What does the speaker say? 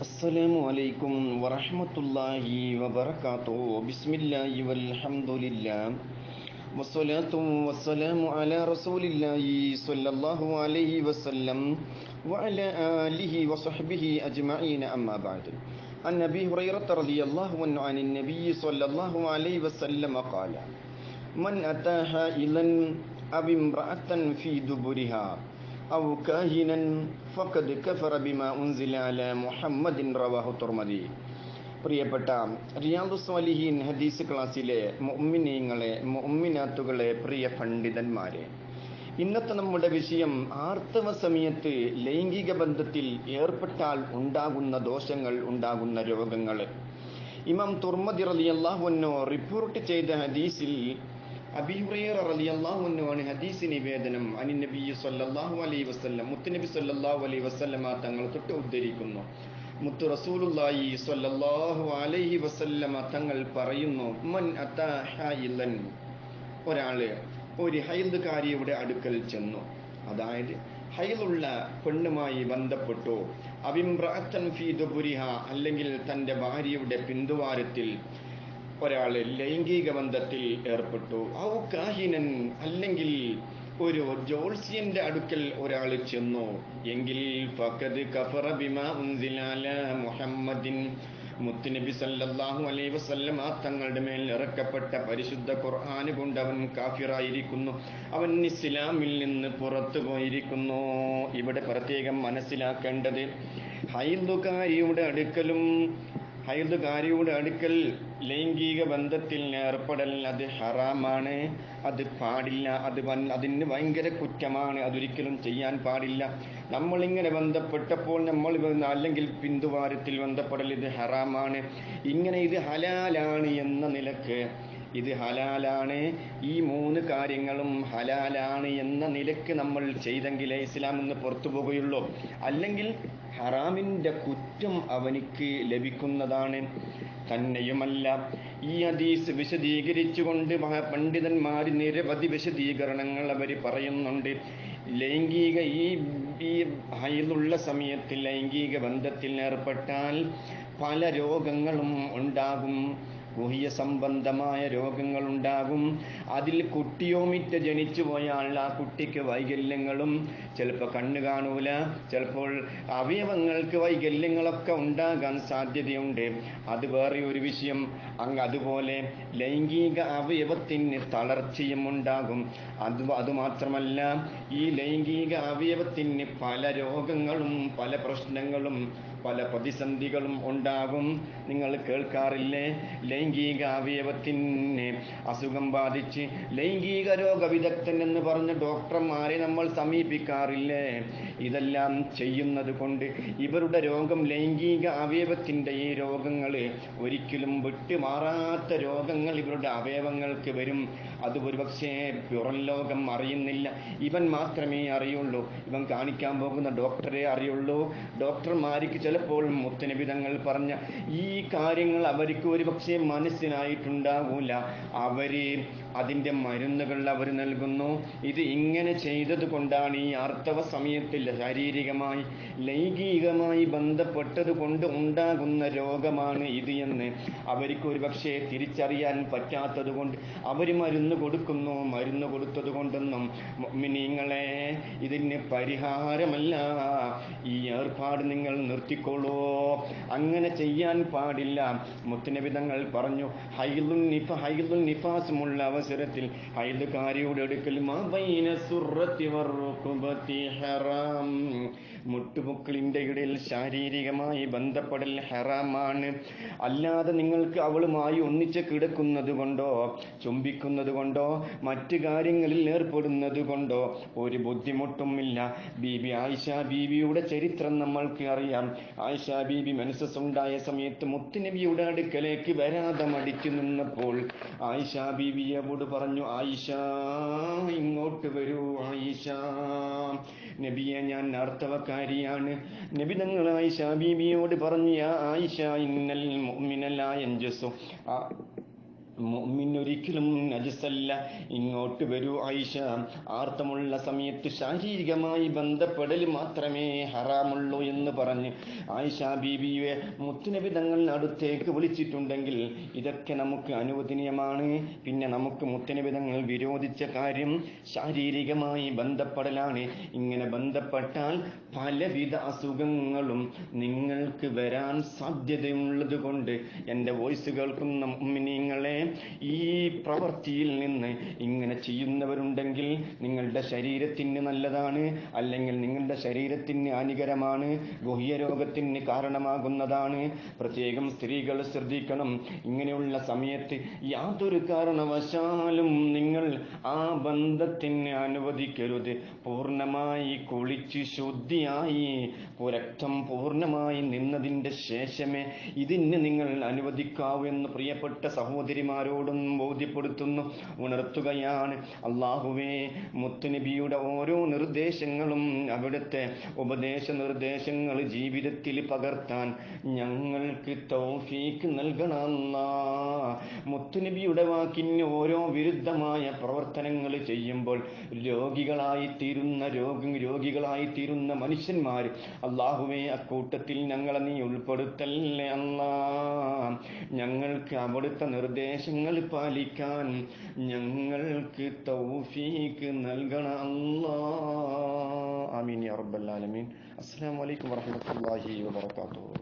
Assalamualaikum warahmatullahi wabarakatuh. Bismillahi walhamdulillah. Wassalatu wassalamu ala rasulillahi sallallahu alaihi wasallam wa ala alihi wa sahbihi ajma'in, amma ba'd. An Abi Hurairah radhiyallahu anhu anin Nabiy sallallahu alaihi wasallam qala: Man ataha ilan aw imra'atan fi duburiha أو كاهنا فقد كفر بما أنزل على محمد رواه الترمذي. പ്രിയപ്പെട്ട റിയാദു സ്വാലിഹീൻ ഹദീസ് ക്ലാസ്സിലെ മുഅ്മിനീങ്ങളെ മുഅ്മിനാത്തുകളെ പ്രിയ പണ്ഡിതന്മാരെ, ഇന്നത്തെ നമ്മുടെ വിഷയം ആർത്തവ സമയത്ത് ലൈംഗിക ബന്ധത്തിൽ ഏർപ്പെട്ടാൽ ഉണ്ടാകുന്ന ദോഷങ്ങൾ, ഉണ്ടാകുന്ന രോഗങ്ങൾ. ഇമാം തുർമദി റളിയല്ലാഹു അൻഹു റിപ്പോർട്ട് ചെയ്ത ഹദീസിൽ അബീ ഹുറൈറ റളിയല്ലാഹു അൻഹു ആണ് ഹദീസ് നിവേദനം. അനി നബി സല്ലല്ലാഹു അലൈഹി വസല്ലം, മുത്തുനബി സല്ലല്ലാഹു അലൈഹി വസല്ലമ തങ്ങൾ തൊട്ട് ഉദ്ധരിക്കുന്നു. മുത്തു റസൂലുള്ളാഹി സല്ലല്ലാഹു അലൈഹി വസല്ലമ തങ്ങൾ പറയുന്നു: മൻ അതാ ഹൈലൻ, ഒരാള് ഒരു ഹൈൽകാരിയുടെ അടുക്കൽ ചെന്നു, അതായത് ഹൈലുള്ള പെണ്ണുമായി ബന്ധപ്പെട്ടു. അവിംറഅത്തൻ ഫീ ദുബുരിഹ, അല്ലെങ്കിൽ തൻ്റെ ഭാര്യയുടെ പിന്തുവാരത്തിൽ ഒരാള് ലൈംഗിക ബന്ധത്തിൽ ഏർപ്പെട്ടു. ഔ കാഹിനൻ, അല്ലെങ്കിൽ ഒരു ജോത്സ്യന്റെ അടുക്കൽ ഒരാൾ ചെന്നു എങ്കിൽ ഫഖദ് കഫറ ബിമാ ഉൻസില അലാ മുഹമ്മദിൻ, മുത്തുനബി സല്ലല്ലാഹു അലൈഹി വസല്ലം തങ്ങളുടെ മേൽ ഇറക്കപ്പെട്ട പരിശുദ്ധ ഖുർആൻ കൊണ്ട് അവൻ കാഫിറായിരിക്കുന്നു, അവൻ ഇസ്ലാമിൽ നിന്ന് പുറത്തു പോയിരിക്കുന്നു. ഇവിടെ പ്രത്യേകം മനസ്സിലാക്കേണ്ടത്, ഹൈദുകാരിയുടെ അടുക്കൽ ലൈംഗിക ബന്ധത്തിൽ ഏർപ്പെടൽ അത് ഹറാമാണ്, അത് പാടില്ല, അതിന് ഭയങ്കര കുറ്റമാണ്, അതൊരിക്കലും ചെയ്യാൻ പാടില്ല. നമ്മളിങ്ങനെ ബന്ധപ്പെട്ടപ്പോൾ അല്ലെങ്കിൽ പിന്തുവാരത്തിൽ ബന്ധപ്പെടൽ ഇത് ഹറാമാണ്. ഇങ്ങനെ ഇത് ഹലാലാണ് എന്ന നിലക്ക്, ഇത് ഹലാലാണ്, ഈ മൂന്ന് കാര്യങ്ങളും ഹലാലാണ് എന്ന നിലക്ക് നമ്മൾ ചെയ്തെങ്കിലേ ഇസ്ലാം നിന്ന് പുറത്തു പോകുകയുള്ളൂ. അല്ലെങ്കിൽ ഹറാമിൻ്റെ കുറ്റം അവനിക്ക് ലഭിക്കുന്നതാണ്. തന്നെയുമല്ല, ഈ ഹദീസ് വിശദീകരിച്ചുകൊണ്ട് പണ്ഡിതന്മാർ നിരവധി വിശദീകരണങ്ങൾ അവർ പറയുന്നുണ്ട്. ലൈംഗിക ഈ ഹൈലുള്ള സമയത്ത് ലൈംഗിക ബന്ധത്തിൽ ഏർപ്പെട്ടാൽ പല രോഗങ്ങളും ഉണ്ടാകും, ഗുഹ്യ സംബന്ധമായ രോഗങ്ങൾ ഉണ്ടാകും. അതിൽ കുട്ടിയോമിറ്റ ജനിച്ചു പോയാൽ ആ കുട്ടിക്ക് വൈകല്യങ്ങളും, ചിലപ്പോൾ കണ്ണ് കാണൂല, ചിലപ്പോൾ അവയവങ്ങൾക്ക് വൈകല്യങ്ങളൊക്കെ ഉണ്ടാകാൻ സാധ്യതയുണ്ട്. അത് വേറെ ഒരു വിഷയം. അതുപോലെ ലൈംഗിക അവയവത്തിന് തളർച്ചയും ഉണ്ടാകും. അതുമാത്രമല്ല, ഈ ലൈംഗിക അവയവത്തിന് പല രോഗങ്ങളും, പല പ്രശ്നങ്ങളും, പല പ്രതിസന്ധികളും ഉണ്ടാകും. നിങ്ങൾ കേൾക്കാറില്ലേ, ലൈംഗിക അവയവത്തിന് അസുഖം ബാധിച്ച് ലൈംഗിക രോഗവിദഗ്ധൻ എന്ന് പറഞ്ഞ ഡോക്ടർമാരെ നമ്മൾ സമീപിക്കാറില്ലേ? ഇതെല്ലാം ചെയ്യുന്നത് കൊണ്ട് ഇവരുടെ രോഗം, ലൈംഗിക അവയവത്തിൻ്റെ ഈ രോഗങ്ങൾ ഒരിക്കലും വിട്ടുമാറാത്ത രോഗങ്ങൾ ഇവരുടെ അവയവങ്ങൾക്ക് വരും. അത് ഒരുപക്ഷേ പുറം ലോകം അറിയുന്നില്ല, ഇവൻ മാത്രമേ അറിയുള്ളൂ, ഇവൻ കാണിക്കാൻ പോകുന്ന ഡോക്ടറെ അറിയുള്ളൂ. ഡോക്ടർമാർക്ക് ചിലപ്പോൾ മുത്തുനബി തങ്ങൾ പറഞ്ഞ ഈ കാര്യങ്ങൾ അവർക്ക് ഒരുപക്ഷെ മനസ്സിലായിട്ടുണ്ടാകൂല. അതിൻ്റെ മരുന്നുകൾ അവർ നൽകുന്നു. ഇത് ഇങ്ങനെ ചെയ്തത് കൊണ്ടാണ്, ഈ ആർത്തവ സമയത്തിൽ ശാരീരികമായി ലൈംഗികമായി ബന്ധപ്പെട്ടത് കൊണ്ട് ഉണ്ടാകുന്ന രോഗമാണ് ഇത് എന്ന് അവർക്ക് ഒരുപക്ഷെ തിരിച്ചറിയാൻ പറ്റാത്തത് കൊണ്ട് അവർ മരുന്ന് കൊടുക്കുന്നു. മരുന്ന് കൊടുത്തത് കൊണ്ടൊന്നും മുഅ്മിനീങ്ങളെ, ഇതിന് പരിഹാരമല്ല. ഈ ഏർപ്പാട് നിങ്ങൾ നിർത്തിക്കോളൂ, അങ്ങനെ ചെയ്യാൻ പാടില്ല. മുത്തുനബി തങ്ങൾ പറഞ്ഞു, ഹൈദുൻ നിഫാസുമുള്ള അവസരത്തിൽ ഹൈദുകാരിയുടെ അടുക്കൽ ഹറാം, മുട്ടുപൊക്കളിൻ്റെ ഇടയിൽ ശാരീരികമായി ബന്ധപ്പെടൽ ഹറാമാണ്. അല്ലാതെ നിങ്ങൾക്ക് അവളുമായി ഒന്നിച്ച് കിടക്കുന്നത് കൊണ്ടോ, ചുംബിക്കുന്നത് കൊണ്ടോ, മറ്റു കാര്യങ്ങളിൽ ഏർപ്പെടുന്നത് കൊണ്ടോ ഒരു ബുദ്ധിമുട്ടുമില്ല. ബീബി ആയിഷ ബീവിയുടെ ചരിത്രം നമ്മൾക്ക് അറിയാം. ആയിഷ ബീബി മെൻസസ് ഉണ്ടായ സമയത്ത് മുത്തുനബിയുടെ അടുക്കലേക്ക് വരാതെ മടിച്ചു നിന്നപ്പോൾ ആയിഷ ബീവിയോട് പറഞ്ഞു, ആയിഷ ഇങ്ങോട്ട് വരൂ, ആയിഷ, നബിയെ ഞാൻ ആർത്തവക്കാരിയാണ്. നബി തങ്ങൾ ആയിഷ ബീവിയോട് പറഞ്ഞു, യാ ആയിഷ ഇന്നൽ മുഅ്മിന ലാ യൻജസു, മുഅ്മിൻ ഒരിക്കലും നജസല്ല. ഇങ്ങോട്ട് വരൂ ആയിഷ. ആർത്തമുള്ള സമയത്ത് ശാരീരികമായി ബന്ധപ്പെടൽ മാത്രമേ ഹറാമുള്ളൂ എന്ന് പറഞ്ഞ് ആയിഷ ബീബിയെ മുത്തുനബി തങ്ങൾ അടുത്തേക്ക് വിളിച്ചിട്ടുണ്ടെങ്കിൽ ഇതൊക്കെ നമുക്ക് അനുവദനീയമാണ്. പിന്നെ നമുക്ക് മുത്തുനബി തങ്ങൾ വിരോധിച്ച കാര്യം ശാരീരികമായി ബന്ധപ്പെടലാണ്. ഇങ്ങനെ ബന്ധപ്പെട്ടാൽ പലവിധ അസുഖങ്ങളും നിങ്ങൾക്ക് വരാൻ സാധ്യതയുള്ളത് കൊണ്ട് എൻ്റെ വോയിസ് കേൾക്കുന്ന മുഅ്മിനീങ്ങളെ, ഈ പ്രവൃത്തിയിൽ നിന്ന് ഇങ്ങനെ ചെയ്യുന്നവരുണ്ടെങ്കിൽ നിങ്ങളുടെ ശരീരത്തിന് നല്ലതാണ്, അല്ലെങ്കിൽ നിങ്ങളുടെ ശരീരത്തിന് ഹാനികരമാണ്, ഗുഹ്യരോഗത്തിന് കാരണമാകുന്നതാണ്. പ്രത്യേകം സ്ത്രീകൾ ശ്രദ്ധിക്കണം. ഇങ്ങനെയുള്ള സമയത്ത് യാതൊരു കാരണവശാലും നിങ്ങൾ ആ ബന്ധത്തിന് അനുവദിക്കരുത്. പൂർണ്ണമായി കുളിച്ച് ശുദ്ധിയായി രക്തം പൂർണ്ണമായി നിന്നതിൻ്റെ ശേഷമേ ഇതിന് നിങ്ങൾ അനുവദിക്കാവൂ എന്ന് പ്രിയപ്പെട്ട സഹോദരിമാരോടും ബോധ്യപ്പെടുത്തുന്നു, ഉണർത്തുകയാണ്. അല്ലാഹുവേ, മുത്തുനബിയുടെ ഓരോ നിർദ്ദേശങ്ങളും അവിടുത്തെ ഉപദേശ നിർദ്ദേശങ്ങൾ ജീവിതത്തിൽ പകർത്താൻ ഞങ്ങൾക്ക് തൗഫീക്ക് നൽകണം അല്ലാഹ്. മുത്തുനബിയുടെ വാക്കിന് ഓരോ വിരുദ്ധമായ പ്രവർത്തനങ്ങൾ ചെയ്യുമ്പോൾ രോഗികളായിത്തീരുന്ന മനുഷ്യന്മാർ, അല്ലാഹുവേ, അക്കൂട്ടത്തിൽ ഞങ്ങളെ നീ ഉൾപ്പെടുത്തല്ലേ അല്ലാഹ്. ഞങ്ങൾക്ക് അവിടുത്തെ നിർദ്ദേശങ്ങൾ പാലിക്കാൻ ഞങ്ങൾക്ക് തൗഫീക്ക് നൽകണം അല്ലാഹ്. ആമീൻ യാ റബ്ബൽ ആലമീൻ. അസ്സലാമു അലൈക്കും വറഹ്മത്തുള്ളാഹി വബറകാതുഹു.